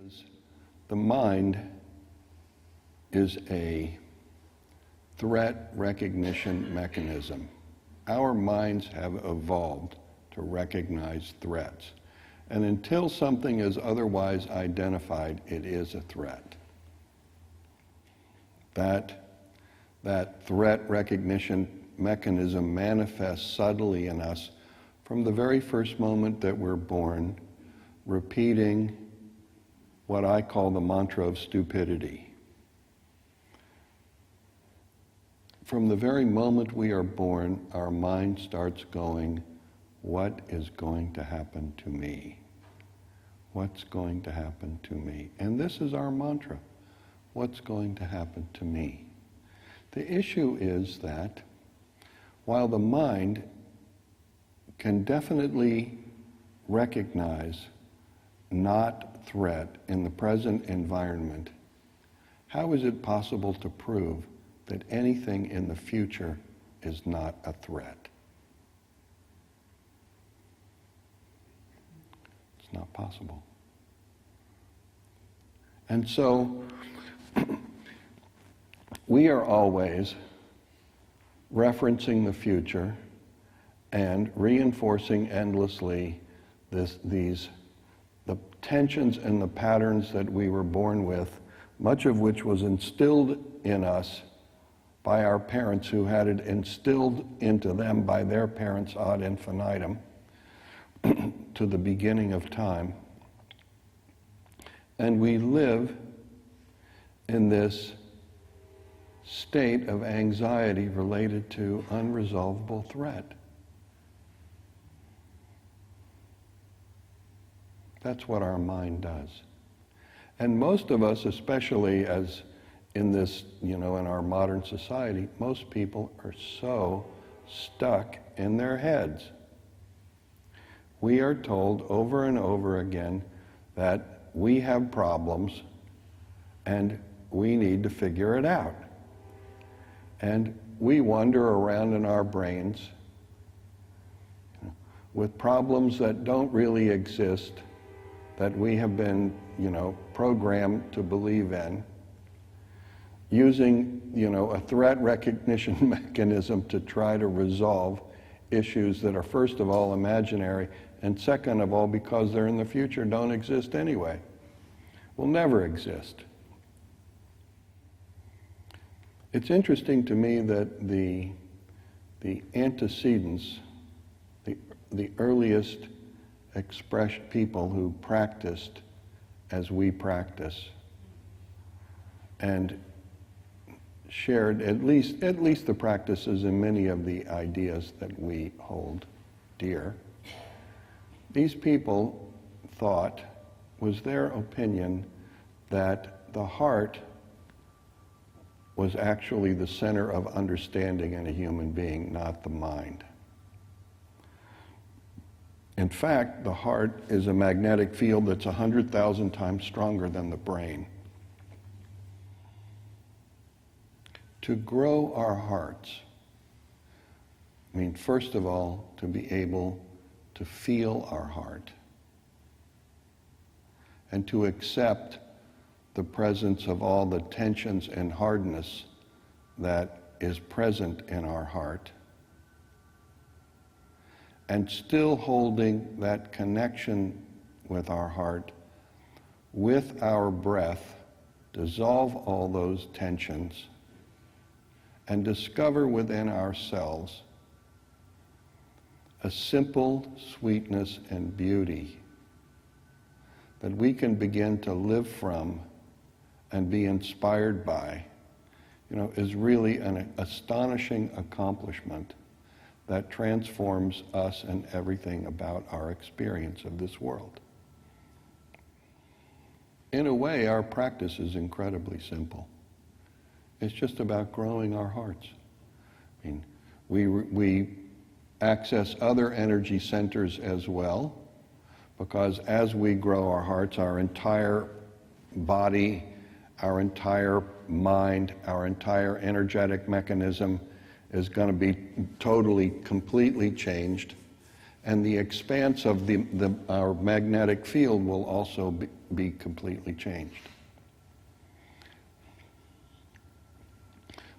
is the mind is a threat recognition mechanism. Our minds have evolved to recognize threats. And until something is otherwise identified, it is a threat. That threat recognition mechanism manifests subtly in us from the very first moment that we're born, repeating what I call the mantra of stupidity. From the very moment we are born, our mind starts going, what is going to happen to me? What's going to happen to me? And this is our mantra. What's going to happen to me? The issue is that while the mind can definitely recognize not threat in the present environment, how is it possible to prove that anything in the future is not a threat? It's not possible. And so we are always referencing the future and reinforcing endlessly the tensions and the patterns that we were born with, much of which was instilled in us by our parents who had it instilled into them by their parents ad infinitum to the beginning of time. And we live in this state of anxiety related to unresolvable threat. That's what our mind does. And most of us, especially as in this, in our modern society, most people are so stuck in their heads. We are told over and over again that we have problems and we need to figure it out. And we wander around in our brains with problems that don't really exist, that we have been, programmed to believe in, using, a threat recognition mechanism to try to resolve issues that are, first of all, imaginary, and second of all, because they're in the future, don't exist anyway. Will never exist. It's interesting to me that the antecedents, the earliest people who practiced as we practice and shared at least the practices and many of the ideas that we hold dear, these people thought, was their opinion, that the heart was actually the center of understanding in a human being, not the mind. In fact, the heart is a magnetic field that's 100,000 times stronger than the brain. To grow our hearts, first of all, to be able to feel our heart and to accept the presence of all the tensions and hardness that is present in our heart, and still holding that connection with our heart, with our breath, dissolve all those tensions and discover within ourselves a simple sweetness and beauty that we can begin to live from and be inspired by, is really an astonishing accomplishment that transforms us and everything about our experience of this world. In a way, our practice is incredibly simple. It's just about growing our hearts. We access other energy centers as well, because as we grow our hearts, our entire body, our entire mind, our entire energetic mechanism is going to be totally, completely changed. And the expanse of our magnetic field will also be completely changed.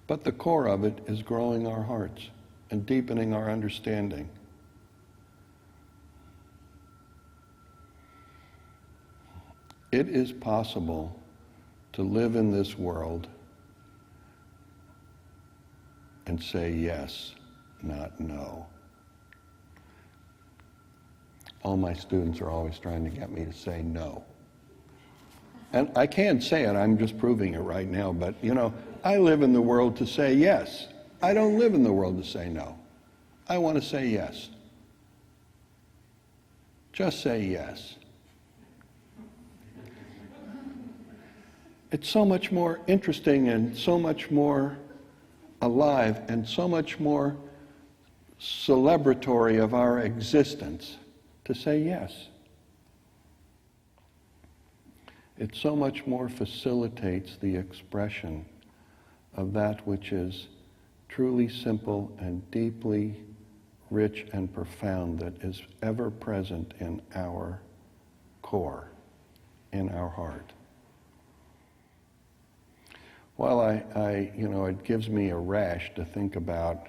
But the core of it is growing our hearts and deepening our understanding. It is possible to live in this world and say yes, not no. All my students are always trying to get me to say no. And I can't say it, I'm just proving it right now, but I live in the world to say yes. I don't live in the world to say no. I want to say yes. Just say yes. It's so much more interesting and so much more alive and so much more celebratory of our existence to say yes. It so much more facilitates the expression of that which is truly simple and deeply rich and profound, that is ever present in our core, in our heart. Well, it gives me a rash to think about,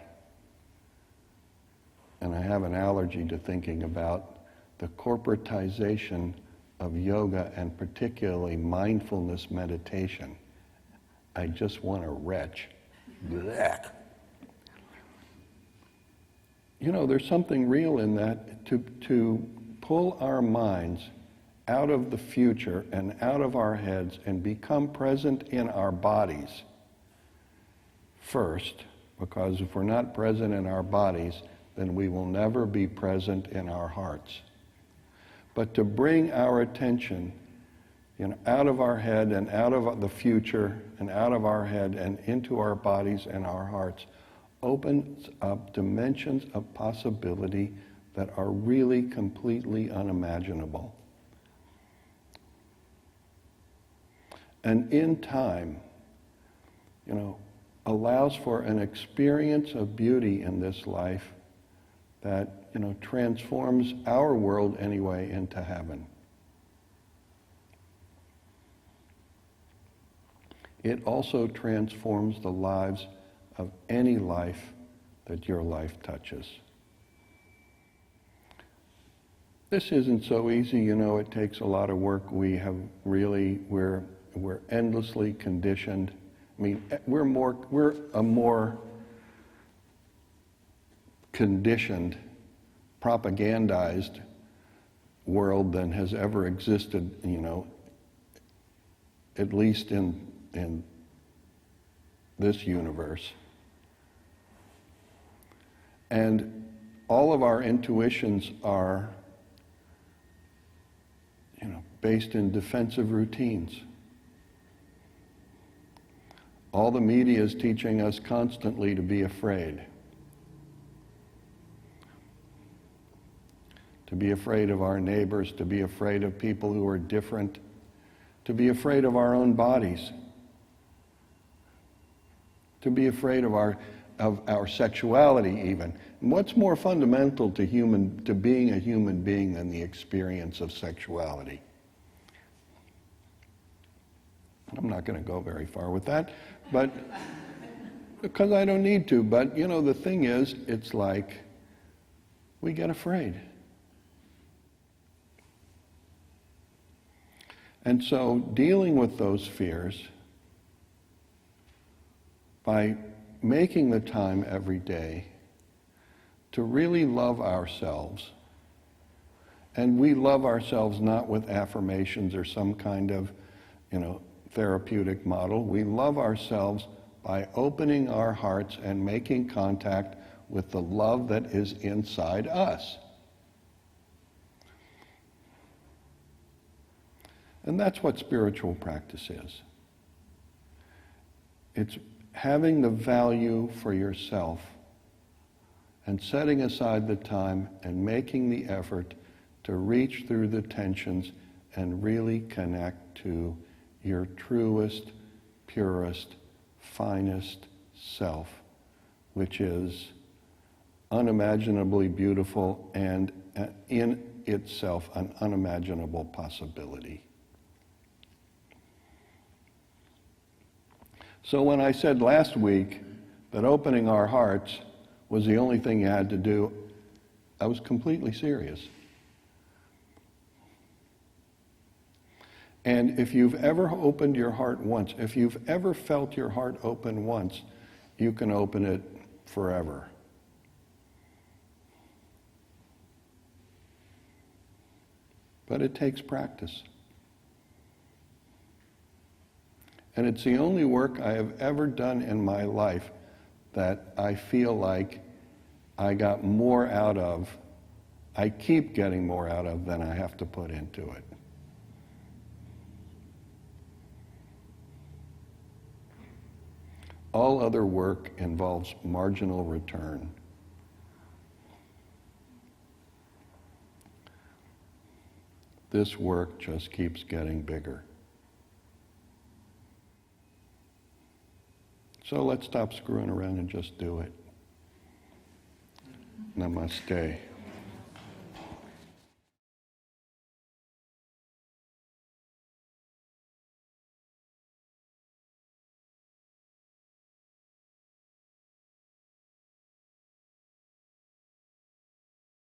and I have an allergy to thinking about, the corporatization of yoga and particularly mindfulness meditation. I just want to retch. Blech. There's something real in that, to pull our minds out of the future and out of our heads and become present in our bodies first, because if we're not present in our bodies, then we will never be present in our hearts. But to bring our attention out of our head and out of the future and out of our head and into our bodies and our hearts opens up dimensions of possibility that are really completely unimaginable. And in time, allows for an experience of beauty in this life that, transforms our world anyway into heaven. It also transforms the lives of any life that your life touches. This isn't so easy, it takes a lot of work. We're endlessly conditioned. I mean, we're a more conditioned, propagandized world than has ever existed, at least in this universe. And all of our intuitions are, based in defensive routines. All the media is teaching us constantly to be afraid. To be afraid of our neighbors, to be afraid of people who are different, to be afraid of our own bodies, to be afraid of our sexuality even. And what's more fundamental to being a human being than the experience of sexuality? I'm not going to go very far with that, but because I don't need to. But the thing is, it's like we get afraid. And so dealing with those fears by making the time every day to really love ourselves. And we love ourselves not with affirmations or some kind of, therapeutic model. We love ourselves by opening our hearts and making contact with the love that is inside us. And that's what spiritual practice is. It's having the value for yourself and setting aside the time and making the effort to reach through the tensions and really connect to your truest, purest, finest self, which is unimaginably beautiful and in itself an unimaginable possibility. So when I said last week that opening our hearts was the only thing you had to do, I was completely serious. And if you've ever opened your heart once, if you've ever felt your heart open once, you can open it forever. But it takes practice. And it's the only work I have ever done in my life that I feel like I got more out of, I keep getting more out of than I have to put into it. All other work involves marginal return. This work just keeps getting bigger. So let's stop screwing around and just do it. Namaste.